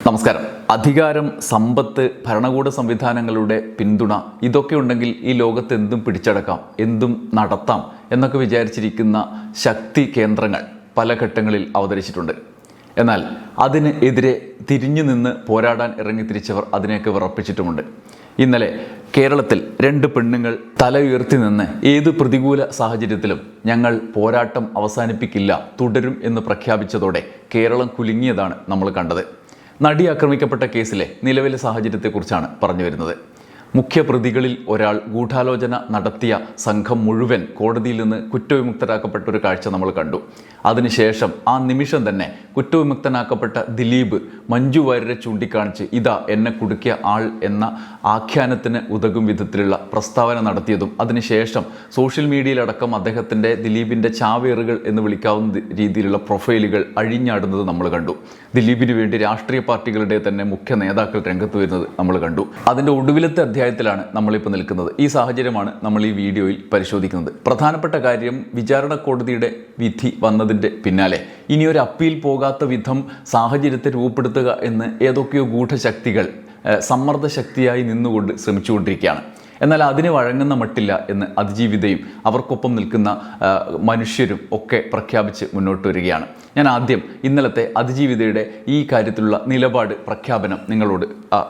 നമസ്കാരം. അധികാരം, സമ്പത്ത്, ഭരണകൂട സംവിധാനങ്ങളുടെ പിന്തുണ ഇതൊക്കെ ഉണ്ടെങ്കിൽ ഈ ലോകത്ത് എന്തും പിടിച്ചടക്കാം, എന്തും നടത്താം എന്നൊക്കെ വിചാരിച്ചിരിക്കുന്ന ശക്തി കേന്ദ്രങ്ങൾ പല ഘട്ടങ്ങളിൽ അവതരിച്ചിട്ടുണ്ട്. എന്നാൽ അതിന് എതിരെ തിരിഞ്ഞു നിന്ന് പോരാടാൻ ഇറങ്ങിത്തിരിച്ചവർ അതിനെയൊക്കെ വിറപ്പിച്ചിട്ടുമുണ്ട്. ഇന്നലെ കേരളത്തിൽ 2 പെണ്ണുങ്ങൾ തല ഉയർത്തി നിന്ന് ഏത് പ്രതികൂല സാഹചര്യത്തിലും ഞങ്ങൾ പോരാട്ടം അവസാനിപ്പിക്കില്ല, തുടരും എന്ന് പ്രഖ്യാപിച്ചതോടെ കേരളം കുലുങ്ങിയതാണ് നമ്മൾ കണ്ടത്. നടി ആക്രമിക്കപ്പെട്ട കേസിലെ നിലവിലെ സാഹചര്യത്തെക്കുറിച്ചാണ് പറഞ്ഞു വരുന്നത്. മുഖ്യപ്രതികളിൽ ഒരാൾ ഗൂഢാലോചന നടത്തിയ സംഘം മുഴുവൻ കോടതിയിൽ നിന്ന് കുറ്റവിമുക്തരാക്കപ്പെട്ട ഒരു കാഴ്ച നമ്മൾ കണ്ടു. അതിനുശേഷം ആ നിമിഷം തന്നെ കുറ്റവിമുക്തനാക്കപ്പെട്ട ദിലീപ് മഞ്ജു വാര്യരെ ചൂണ്ടിക്കാണിച്ച് ഇതാ എന്നെ കുടുക്കിയ ആൾ എന്ന ആഖ്യാനത്തിന് ഉതകും വിധത്തിലുള്ള പ്രസ്താവന നടത്തിയതും അതിനുശേഷം സോഷ്യൽ മീഡിയയിലടക്കം അദ്ദേഹത്തിൻ്റെ ദിലീപിൻ്റെ ചാവേറുകൾ എന്ന് വിളിക്കാവുന്ന രീതിയിലുള്ള പ്രൊഫൈലുകൾ അഴിഞ്ഞാടുന്നത് നമ്മൾ കണ്ടു. ദിലീപിന് വേണ്ടി രാഷ്ട്രീയ പാർട്ടികളുടെ തന്നെ മുഖ്യ നേതാക്കൾ രംഗത്ത് വരുന്നത് നമ്മൾ കണ്ടു. അതിൻ്റെ ഒടുവിലത്തെ അധ്യായത്തിലാണ് നമ്മളിപ്പോൾ നിൽക്കുന്നത്. ഈ സാഹചര്യമാണ് നമ്മൾ ഈ വീഡിയോയിൽ പരിശോധിക്കുന്നത്. പ്രധാനപ്പെട്ട കാര്യം, വിചാരണ കോടതിയുടെ വിധി വന്നതിൻ്റെ പിന്നാലെ ഇനിയൊരു അപ്പീൽ പോകാത്ത വിധം സാഹചര്യത്തെ രൂപപ്പെടുത്തുക എന്ന് ഏതൊക്കെയോ ഗൂഢശക്തികൾ സമ്മർദ്ദ ശക്തിയായി നിന്നുകൊണ്ട് ശ്രമിച്ചുകൊണ്ടിരിക്കുകയാണ്. എന്നാൽ അതിന് വഴങ്ങുന്ന മട്ടില്ല എന്ന് അതിജീവിതയും അവർക്കൊപ്പം നിൽക്കുന്ന മനുഷ്യരും ഒക്കെ പ്രഖ്യാപിച്ച് മുന്നോട്ട് വരികയാണ്. ഞാൻ ആദ്യം ഇന്നലത്തെ അതിജീവിതയുടെ ഈ കാര്യത്തിലുള്ള നിലപാട് പ്രഖ്യാപനം നിങ്ങളോട്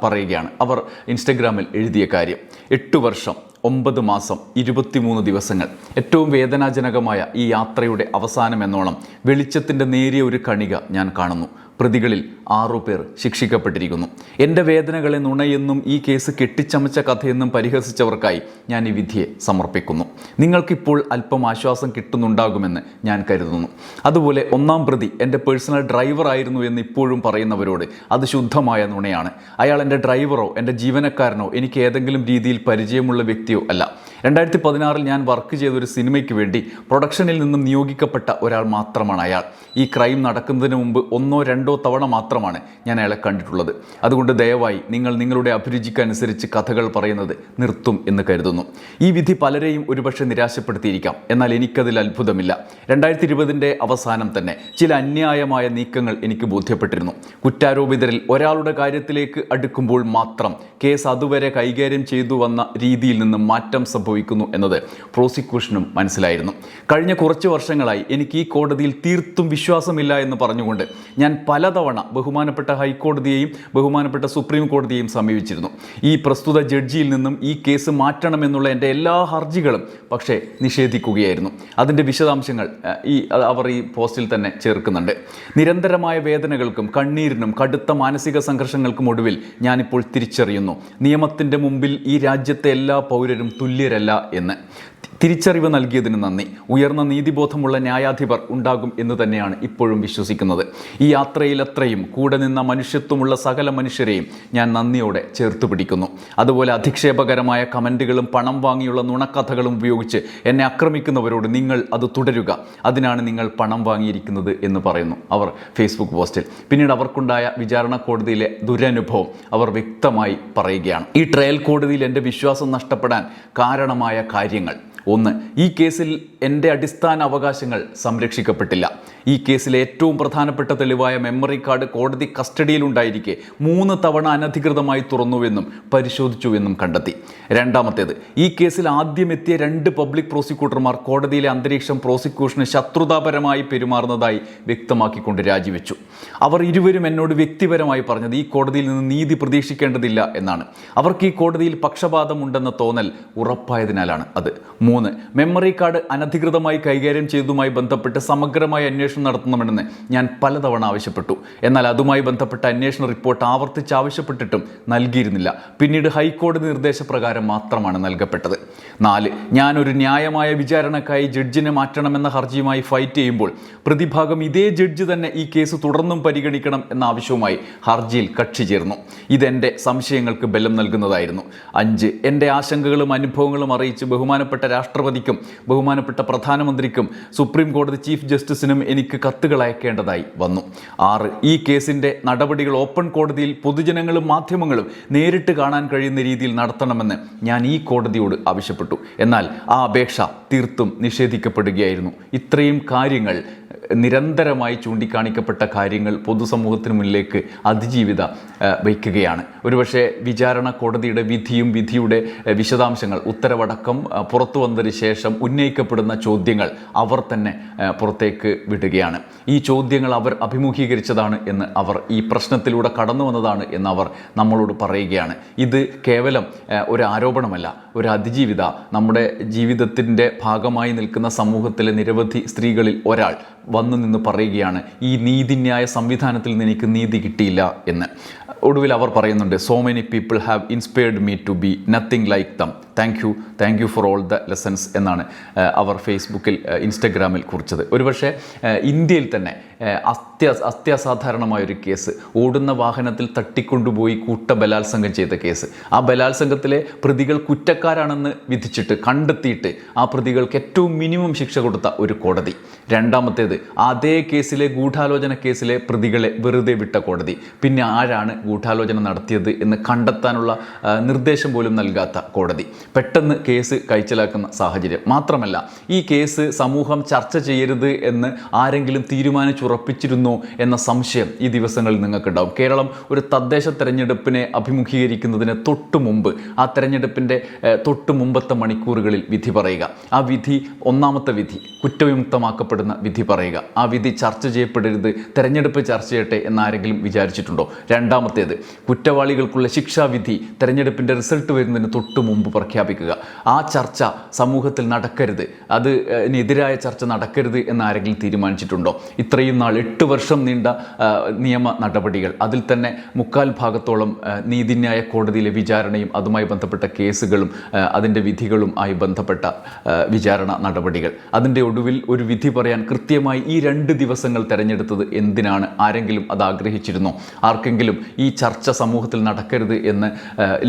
പറയുകയാണ്. അവർ ഇൻസ്റ്റഗ്രാമിൽ എഴുതിയ കാര്യം: 8 വർഷം 9 മാസം 23 ദിവസങ്ങൾ, ഏറ്റവും വേദനാജനകമായ ഈ യാത്രയുടെ അവസാനം എന്നോണം വെളിച്ചത്തിൻ്റെ നേരിയ ഒരു കണിക ഞാൻ കാണുന്നു. പ്രതികളിൽ 6 പേർ ശിക്ഷിക്കപ്പെട്ടിരിക്കുന്നു. എൻ്റെ വേദനകളെ നുണയെന്നും ഈ കേസ് കെട്ടിച്ചമച്ച കഥയെന്നും പരിഹസിച്ചവർക്കായി ഞാൻ ഈ വിധിയെ സമർപ്പിക്കുന്നു. നിങ്ങൾക്കിപ്പോൾ അല്പം ആശ്വാസം കിട്ടുന്നുണ്ടാകുമെന്ന് ഞാൻ കരുതുന്നു. അതുപോലെ 1-ാം പ്രതി എൻ്റെ പേഴ്സണൽ ഡ്രൈവർ ആയിരുന്നു എന്ന് ഇപ്പോഴും പറയുന്നവരോട് അത് ശുദ്ധമായ നുണയാണ്. അയാൾ എൻ്റെ ഡ്രൈവറോ എൻ്റെ ജീവനക്കാരനോ എനിക്ക് ഏതെങ്കിലും രീതിയിൽ പരിചയമുള്ള വ്യക്തിയോ അല്ല. 2016 ഞാൻ വർക്ക് ചെയ്തൊരു സിനിമയ്ക്ക് വേണ്ടി പ്രൊഡക്ഷനിൽ നിന്നും നിയോഗിക്കപ്പെട്ട ഒരാൾ മാത്രമാണ് അയാൾ. ഈ ക്രൈം നടക്കുന്നതിന് മുമ്പ് 1-2 തവണ മാത്രമാണ് ഞാൻ അയാളെ കണ്ടിട്ടുള്ളത്. അതുകൊണ്ട് ദയവായി നിങ്ങൾ നിങ്ങളുടെ അഭിരുചിക്കനുസരിച്ച് കഥകൾ പറയുന്നത് നിർത്തും എന്ന് കരുതുന്നു. ഈ വിധി പലരെയും ഒരുപക്ഷെ നിരാശപ്പെടുത്തിയിരിക്കാം. എന്നാൽ എനിക്കതിൽ അത്ഭുതമില്ല. 2020 അവസാനം തന്നെ ചില അന്യായമായ നീക്കങ്ങൾ എനിക്ക് ബോധ്യപ്പെട്ടിരുന്നു. കുറ്റാരോപിതരിൽ ഒരാളുടെ കാര്യത്തിലേക്ക് അടുക്കുമ്പോൾ മാത്രം കേസ് അതുവരെ കൈകാര്യം ചെയ്തു വന്ന രീതിയിൽ നിന്ന് മാറ്റം സംഭവിക്കുന്നു എന്നത് പ്രോസിക്യൂഷനും മനസ്സിലായിരുന്നു. കഴിഞ്ഞ കുറച്ച് വർഷങ്ങളായി എനിക്ക് ഈ കോടതിയിൽ തീർത്തും വിശ്വാസമില്ല എന്ന് പറഞ്ഞുകൊണ്ട് ഞാൻ പലതവണ ബഹുമാനപ്പെട്ട ഹൈക്കോടതിയെയും ബഹുമാനപ്പെട്ട സുപ്രീം കോടതിയെയും സമീപിച്ചിരുന്നു. ഈ പ്രസ്തുത ജഡ്ജിയിൽ നിന്നും ഈ കേസ് മാറ്റണമെന്നുള്ള എൻ്റെ എല്ലാ ഹർജികളും പക്ഷേ നിഷേധിക്കുകയായിരുന്നു. അതിൻ്റെ വിശദാംശങ്ങൾ അവർ ഈ പോസ്റ്റിൽ തന്നെ ചേർക്കുന്നുണ്ട്. നിരന്തരമായ വേദനകൾക്കും കണ്ണീരിനും കടുത്ത മാനസിക സംഘർഷങ്ങൾക്കും ഒടുവിൽ ഞാനിപ്പോൾ തിരിച്ചറിയുന്നു, നിയമത്തിൻ്റെ മുമ്പിൽ ഈ രാജ്യത്തെ എല്ലാ പൗരരും തുല്യരല്ല എന്ന്. തിരിച്ചറിവ് നൽകിയതിന് നന്ദി. ഉയർന്ന നീതിബോധമുള്ള ന്യായാധിപർ ഉണ്ടാകും എന്ന് തന്നെയാണ് ഇപ്പോഴും വിശ്വസിക്കുന്നത്. ഈ യാത്രയിലത്രയും കൂടെ നിന്ന മനുഷ്യത്വമുള്ള സകല മനുഷ്യരെയും ഞാൻ നന്ദിയോടെ ചേർത്ത് പിടിക്കുന്നു. അതുപോലെ അധിക്ഷേപകരമായ കമൻറ്റുകളും പണം വാങ്ങിയുള്ള നുണക്കഥകളും ഉപയോഗിച്ച് എന്നെ ആക്രമിക്കുന്നവരോട് നിങ്ങൾ അത് തുടരുക, അതിനാണ് നിങ്ങൾ പണം വാങ്ങിയിരിക്കുന്നത് എന്ന് പറയുന്നു അവർ ഫേസ്ബുക്ക് പോസ്റ്റിൽ. പിന്നീട് അവർക്കുണ്ടായ വിചാരണ കോടതിയിലെ ദുരനുഭവം അവർ വ്യക്തമായി പറയുകയാണ്. ഈ ട്രയൽ കോടതിയിൽ എൻ്റെ വിശ്വാസം നഷ്ടപ്പെടാൻ കാരണമായ കാര്യങ്ങൾ: 1. ഈ കേസിൽ എൻ്റെ അടിസ്ഥാന അവകാശങ്ങൾ സംരക്ഷിക്കപ്പെട്ടില്ല. ഈ കേസിലെ ഏറ്റവും പ്രധാനപ്പെട്ട തെളിവായ മെമ്മറി കാർഡ് കോടതി കസ്റ്റഡിയിലുണ്ടായിരിക്കെ 3 തവണ അനധികൃതമായി തുറന്നുവെന്നും പരിശോധിച്ചുവെന്നും കണ്ടെത്തി. 2. ഈ കേസിൽ ആദ്യം എത്തിയ 2 പബ്ലിക് പ്രോസിക്യൂട്ടർമാർ കോടതിയിലെ അന്തരീക്ഷം പ്രോസിക്യൂഷന് ശത്രുതാപരമായി പെരുമാറുന്നതായി വ്യക്തമാക്കിക്കൊണ്ട് രാജിവെച്ചു. അവർ ഇരുവരും എന്നോട് വ്യക്തിപരമായി പറഞ്ഞത് ഈ കോടതിയിൽ നിന്ന് നീതി പ്രതീക്ഷിക്കേണ്ടതില്ല എന്നാണ്. അവർക്ക് ഈ കോടതിയിൽ പക്ഷപാതമുണ്ടെന്ന തോന്നൽ ഉറപ്പായതിനാലാണ് അത്. 3. മെമ്മറി കാർഡ് അനധികൃതമായി കൈകാര്യം ചെയ്തതുമായി ബന്ധപ്പെട്ട് സമഗ്രമായ അന്വേഷണം നടത്തണമെന്ന് ഞാൻ പലതവണ ആവശ്യപ്പെട്ടു. എന്നാൽ അതുമായി ബന്ധപ്പെട്ട അന്വേഷണ റിപ്പോർട്ട് ആവർത്തിച്ച് ആവശ്യപ്പെട്ടിട്ടും നൽകിയിരുന്നില്ല. പിന്നീട് ഹൈക്കോടതി നിർദ്ദേശപ്രകാരം മാത്രമാണ് നൽകപ്പെട്ടത്. 4. ഞാനൊരു ന്യായമായ വിചാരണക്കായി ജഡ്ജിനെ മാറ്റണമെന്ന ഹർജിയുമായി ഫൈറ്റ് ചെയ്യുമ്പോൾ പ്രതിഭാഗം ഇതേ ജഡ്ജി തന്നെ ഈ കേസ് തുടർന്നും പരിഗണിക്കണം എന്ന ആവശ്യവുമായി ഹർജിയിൽ കക്ഷി ചേർന്നു. ഇതെൻ്റെ സംശയങ്ങൾക്ക് ബലം നൽകുന്നതായിരുന്നു. 5. എൻ്റെ ആശങ്കകളും അനുഭവങ്ങളും അറിയിച്ച് ബഹുമാനപ്പെട്ട രാഷ്ട്രപതിക്കും ബഹുമാനപ്പെട്ട പ്രധാനമന്ത്രിക്കും സുപ്രീം കോടതി ചീഫ് ജസ്റ്റിസിനും എനിക്ക് കത്തുകൾ അയക്കേണ്ടതായി വന്നു. 6. ഈ കേസിൻ്റെ നടപടികൾ ഓപ്പൺ കോടതിയിൽ പൊതുജനങ്ങളും മാധ്യമങ്ങളും നേരിട്ട് കാണാൻ കഴിയുന്ന രീതിയിൽ നടത്തണമെന്ന് ഞാൻ ഈ കോടതിയോട് ആവശ്യപ്പെട്ടു. എന്നാൽ ആ അപേക്ഷ തീർത്തും നിഷേധിക്കപ്പെടുകയായിരുന്നു. ഇത്രയും കാര്യങ്ങൾ നിരന്തരമായി ചൂണ്ടിക്കാണിക്കപ്പെട്ട കാര്യങ്ങൾ പൊതുസമൂഹത്തിന് മുന്നിലേക്ക് അതിജീവിത വയ്ക്കുകയാണ്. ഒരുപക്ഷെ വിചാരണ കോടതിയുടെ വിധിയുടെ വിശദാംശങ്ങൾ ഉത്തരവടക്കം പുറത്തു വന്നതിന് ശേഷം ഉന്നയിക്കപ്പെടുന്ന ചോദ്യങ്ങൾ അവർ തന്നെ പുറത്തേക്ക് വിടുകയാണ്. ഈ ചോദ്യങ്ങൾ അവർ അഭിമുഖീകരിച്ചതാണ് എന്ന് അവർ ഈ പ്രശ്നത്തിലൂടെ കടന്നു വന്നതാണ് എന്ന് അവർ നമ്മളോട് പറയുകയാണ്. ഇത് കേവലം ഒരു ആരോപണമല്ല, ഒരു അതിജീവിത നമ്മുടെ ജീവിതത്തിൻ്റെ ഭാഗമായി നിൽക്കുന്ന സമൂഹത്തിലെ നിരവധി സ്ത്രീകളിൽ ഒരാൾ വന്നു നിന്ന് പറയുകയാണ്, ഈ നീതിന്യായ സംവിധാനത്തിൽ നിന്ന് എനിക്ക് നീതി കിട്ടിയില്ല എന്ന്. ഒടുവിൽ അവർ പറയുന്നുണ്ട്, so many people have inspired me to be nothing like them, thank you for all the lessons എന്നാണ് അവർ ഫേസ്ബുക്കിൽ ഇൻസ്റ്റഗ്രാമിൽ കുറിച്ചത്. ഒരുപക്ഷെ ഇന്ത്യയിൽ തന്നെ അത്യാസാധാരണമായൊരു കേസ്, ഓടുന്ന വാഹനത്തിൽ തട്ടിക്കൊണ്ടുപോയി ബലാത്സംഗം ചെയ്ത കേസ്. ആ ബലാത്സംഗത്തിലെ പ്രതികൾ കുറ്റക്കാരാണെന്ന് വിധിച്ചിട്ട് കണ്ടെത്തിയിട്ട് ആ പ്രതികൾക്ക് ഏറ്റവും മിനിമം ശിക്ഷ കൊടുത്ത ഒരു കോടതി. രണ്ടാമത്തേത്, അതേ കേസിലെ ഗൂഢാലോചന കേസിലെ പ്രതികളെ വെറുതെ വിട്ട കോടതി. പിന്നെ ആരാണ് ഗൂഢാലോചന നടത്തിയത് എന്ന് കണ്ടെത്താനുള്ള നിർദ്ദേശം പോലും നൽകാത്ത കോടതി. പെട്ടെന്ന് കേസ് കൈച്ചലാക്കുന്ന സാഹചര്യം. മാത്രമല്ല, ഈ കേസ് സമൂഹം ചർച്ച ചെയ്യരുത് എന്ന് ആരെങ്കിലും തീരുമാനിച്ചുറപ്പിച്ചിരുന്നോ എന്ന സംശയം ഈ ദിവസങ്ങളിൽ നിങ്ങൾക്കുണ്ടാവും. കേരളം ഒരു തദ്ദേശ തെരഞ്ഞെടുപ്പിനെ അഭിമുഖീകരിക്കുന്നതിന് തൊട്ടു മുമ്പ്, ആ തെരഞ്ഞെടുപ്പിൻ്റെ തൊട്ടു മുമ്പത്തെ മണിക്കൂറുകളിൽ വിധി പറയുക, ആ വിധി, ഒന്നാമത്തെ വിധി കുറ്റവിമുക്തമാക്കപ്പെടുന്ന വിധി പറയുക, ആ വിധി ചർച്ച ചെയ്യപ്പെടരുത്, തെരഞ്ഞെടുപ്പ് ചർച്ച ചെയ്യട്ടെ എന്നാരെങ്കിലും വിചാരിച്ചിട്ടുണ്ടോ? രണ്ടാമത്തേത്, കുറ്റവാളികൾക്കുള്ള ശിക്ഷാവിധി തെരഞ്ഞെടുപ്പിൻ്റെ റിസൾട്ട് വരുന്നതിന് തൊട്ടു മുമ്പ് പ്രഖ്യാപിക്കുക. ആ ചർച്ച സമൂഹത്തിൽ നടക്കരുത്, അതിനെതിരായ ചർച്ച നടക്കരുത് എന്നാരെങ്കിലും തീരുമാനിച്ചിട്ടുണ്ടോ? ഇത്രയും നാൾ 8 വർഷം നീണ്ട നിയമ നടപടികൾ, അതിൽ തന്നെ 3/4 ഭാഗത്തോളം നീതിന്യായ കോടതിയിലെ വിചാരണയും അതുമായി ബന്ധപ്പെട്ട കേസുകളും അതിൻ്റെ വിധികളും ആയി ബന്ധപ്പെട്ട വിചാരണ നടപടികൾ, അതിൻ്റെ ഒടുവിൽ ഒരു വിധി പറയാൻ കൃത്യമായി ഈ 2 ദിവസങ്ങൾ തിരഞ്ഞെടുത്തത് എന്തിനാണ്? ആരെങ്കിലും അത് ആഗ്രഹിച്ചിരുന്നോ? ആർക്കെങ്കിലും ഈ ചർച്ച സമൂഹത്തിൽ നടക്കരുത് എന്ന്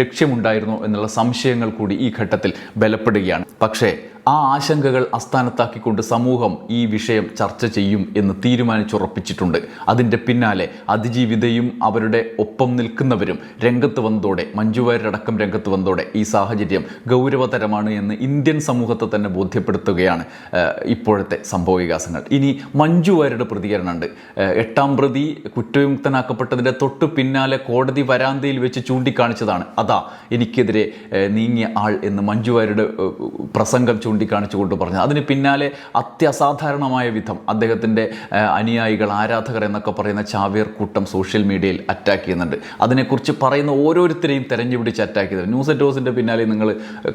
ലക്ഷ്യമുണ്ടായിരുന്നോ എന്നുള്ള സംശയങ്ങൾ കൂടി ഈ ഘട്ടത്തിൽ ബലപ്പെടുകയാണ്. പക്ഷേ ആ ആശങ്കകൾ അസ്ഥാനത്താക്കിക്കൊണ്ട് സമൂഹം ഈ വിഷയം ചർച്ച ചെയ്യും എന്ന് തീരുമാനിച്ചുറപ്പിച്ചിട്ടുണ്ട്. അതിൻ്റെ പിന്നാലെ അതിജീവിതയും അവരുടെ ഒപ്പം നിൽക്കുന്നവരും രംഗത്ത് വന്നതോടെ, മഞ്ജു വാര്യരടക്കം രംഗത്ത് വന്നതോടെ ഈ സാഹചര്യം ഗൗരവതരമാണ് എന്ന് ഇന്ത്യൻ സമൂഹത്തെ തന്നെ ബോധ്യപ്പെടുത്തുകയാണ് ഇപ്പോഴത്തെ സംഭവവികാസങ്ങൾ. ഇനി മഞ്ജു വാര്യരുടെ പ്രതികരണമുണ്ട്. 8ാം പ്രതി കുറ്റവിമുക്തനാക്കപ്പെട്ടതിൻ്റെ തൊട്ടു പിന്നാലെ കോടതി വരാന്തയിൽ വെച്ച് ചൂണ്ടിക്കാണിച്ചതാണ്, അതാ എനിക്കെതിരെ നീങ്ങിയ ആൾ എന്ന് മഞ്ജു വാര്യരുടെ പ്രസംഗം ചൂണ്ടിക്കാണിച്ചുകൊണ്ട് പറഞ്ഞത്. അതിന് പിന്നാലെ അത്യസാധാരണമായ വിധം അദ്ദേഹത്തിൻ്റെ അനുയായികൾ, ആരാധകർ എന്നൊക്കെ പറയുന്ന ചാവേർ കൂട്ടം സോഷ്യൽ മീഡിയയിൽ അറ്റാക്ക് ചെയ്യുന്നുണ്ട്. അതിനെക്കുറിച്ച് പറയുന്ന ഓരോരുത്തരെയും തെരഞ്ഞുപിടിച്ച് അറ്റാക്ക് ചെയ്തത്. ന്യൂസ് അറ്റ് ഹൗസിൻ്റെ പിന്നാലെ നിങ്ങൾ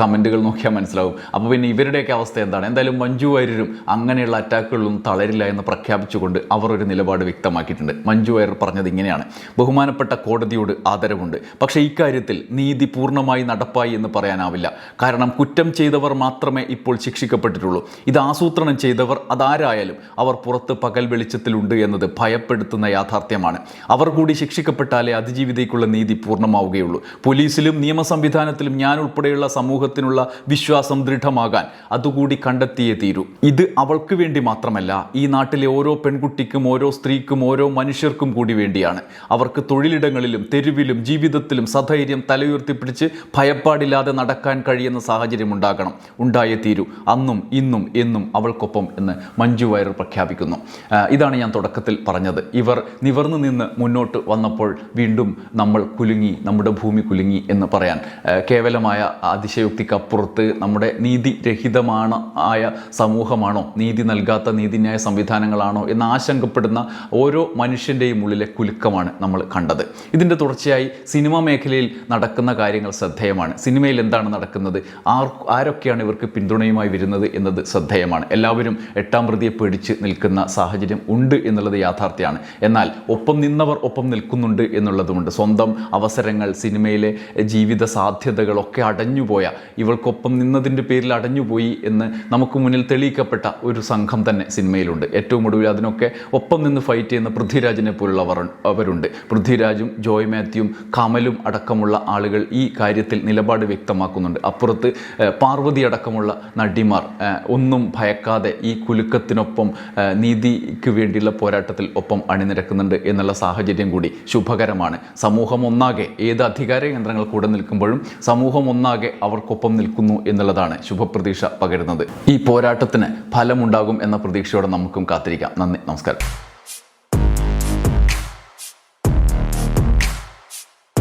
കമൻറ്റുകൾ നോക്കിയാൽ മനസ്സിലാവും. അപ്പോൾ പിന്നെ ഇവരുടെയൊക്കെ അവസ്ഥ എന്താണ്? എന്തായാലും മഞ്ജു വാര്യരും അങ്ങനെയുള്ള അറ്റാക്കുകളൊന്നും തളരില്ല എന്ന് പ്രഖ്യാപിച്ചുകൊണ്ട് അവർ ഒരു നിലപാട് വ്യക്തമാക്കിയിട്ടുണ്ട്. മഞ്ജു വാര്യർ പറഞ്ഞത് ഇങ്ങനെയാണ്: ബഹുമാനപ്പെട്ട കോടതിയോട് ആദരവുണ്ട്, പക്ഷേ ഇക്കാര്യത്തിൽ നീതി പൂർണ്ണമായി നടപ്പായി എന്ന് പറയാനാവില്ല. കാരണം കുറ്റം ചെയ്തവർ മാത്രമേ ഇപ്പോൾ ശിക്ഷിക്കപ്പെട്ടിട്ടുള്ളൂ. ഇത് ആസൂത്രണം ചെയ്തവർ അതാരായാലും അവർ പുറത്ത് പകൽ വെളിച്ചത്തിലുണ്ട് എന്നത് ഭയപ്പെടുത്തുന്ന യാഥാർത്ഥ്യമാണ്. അവർ കൂടി ശിക്ഷിക്കപ്പെട്ടാലേ അതിജീവിതയ്ക്കുള്ള നീതി പൂർണ്ണമാവുകയുള്ളൂ. പോലീസിലും നിയമ സംവിധാനത്തിലും ഞാൻ ഉൾപ്പെടെയുള്ള സമൂഹത്തിനുള്ള വിശ്വാസം ദൃഢമാകാൻ അതുകൂടി കണ്ടെത്തിയേ തീരൂ. ഇത് അവൾക്ക് വേണ്ടി മാത്രമല്ല, ഈ നാട്ടിലെ ഓരോ പെൺകുട്ടിക്കും, ഓരോ സ്ത്രീക്കും, ഓരോ മനുഷ്യർക്കും കൂടി വേണ്ടിയാണ്. അവർക്ക് തൊഴിലിടങ്ങളിലും തെരുവിലും ജീവിതത്തിലും സധൈര്യം തലയുയർത്തിപ്പിടിച്ച് ഭയപ്പാടില്ലാതെ നടക്കാൻ കഴിയുന്ന സാഹചര്യം ഉണ്ടായേ തീരൂ. അന്നും ഇന്നും എന്നും അവൾക്കൊപ്പം എന്ന് മഞ്ജു വാര്യർ പ്രഖ്യാപിക്കുന്നു. ഇതാണ് ഞാൻ തുടക്കത്തിൽ പറഞ്ഞത്. ഇവർ നിവർന്നു നിന്ന് മുന്നോട്ട് വന്നപ്പോൾ വീണ്ടും നമ്മൾ കുലുങ്ങി, നമ്മുടെ ഭൂമി കുലുങ്ങി എന്ന് പറയാൻ കേവലമായ അതിശയോക്തിക്കപ്പുറത്ത് നമ്മുടെ നീതിരഹിതമാണ് ആയ സമൂഹമാണോ, നീതി നൽകാത്ത നീതിന്യായ സംവിധാനങ്ങളാണോ എന്ന് ആശങ്കപ്പെടുന്ന ഓരോ മനുഷ്യൻ്റെയും ഉള്ളിലെ കുലുക്കമാണ് നമ്മൾ കണ്ടത്. ഇതിൻ്റെ തുടർച്ചയായി സിനിമാ മേഖലയിൽ നടക്കുന്ന കാര്യങ്ങൾ ശ്രദ്ധേയമാണ്. സിനിമയിൽ എന്താണ് നടക്കുന്നത്, ആരൊക്കെയാണ് ഇവർക്ക് പിന്തുണയുമായി വരുന്നത് എന്നത് ശ്രദ്ധേയമാണ്. എല്ലാവരും 8ാം പ്രതിയെ പേടിച്ച് നിൽക്കുന്ന സാഹചര്യം ഉണ്ട് എന്നുള്ളത് യാഥാർത്ഥ്യമാണ്. എന്നാൽ ഒപ്പം നിന്നവർ ഒപ്പം നിൽക്കുന്നുണ്ട് എന്നുള്ളതുമുണ്ട്. സ്വന്തം അവസരങ്ങൾ, സിനിമയിലെ ജീവിത സാധ്യതകളൊക്കെ അടഞ്ഞുപോയ, ഇവൾക്കൊപ്പം നിന്നതിൻ്റെ പേരിൽ അടഞ്ഞുപോയി എന്ന് നമുക്ക് മുന്നിൽ തെളിയിക്കപ്പെട്ട ഒരു സംഘം തന്നെ സിനിമയിലുണ്ട്. ഏറ്റവും ഒടുവിൽ അതിനൊക്കെ ഒപ്പം നിന്ന് ഫൈറ്റ് ചെയ്യുന്ന പൃഥ്വിരാജിനെ പോലുള്ളവർ അവരുണ്ട്. പൃഥ്വിരാജും ജോയ് മാത്യുവും കമലും അടക്കമുള്ള ആളുകൾ ഈ കാര്യത്തിൽ നിലപാട് വ്യക്തമാക്കുന്നുണ്ട്. അപ്പുറത്ത് പാർവതി അടക്കമുള്ള നടിമാർ ഒന്നും ഭയക്കാതെ ഈ കുലുക്കത്തിനൊപ്പം നീതിക്ക് വേണ്ടിയുള്ള പോരാട്ടത്തിൽ ഒപ്പം അണിനിരക്കുന്നുണ്ട് എന്നുള്ള സാഹചര്യം കൂടി ശുഭകരമാണ്. സമൂഹം ഒന്നാകെ ഏത് അധികാര കേന്ദ്രങ്ങൾ കൂടെ നിൽക്കുമ്പോഴും സമൂഹം ഒന്നാകെ അവർക്കൊപ്പം നിൽക്കുന്നു എന്നുള്ളതാണ് ശുഭപ്രതീക്ഷ പകരുന്നത്. ഈ പോരാട്ടത്തിന് ഫലമുണ്ടാകും എന്ന പ്രതീക്ഷയോടെ നമുക്കും കാത്തിരിക്കാം. നന്ദി, നമസ്കാരം.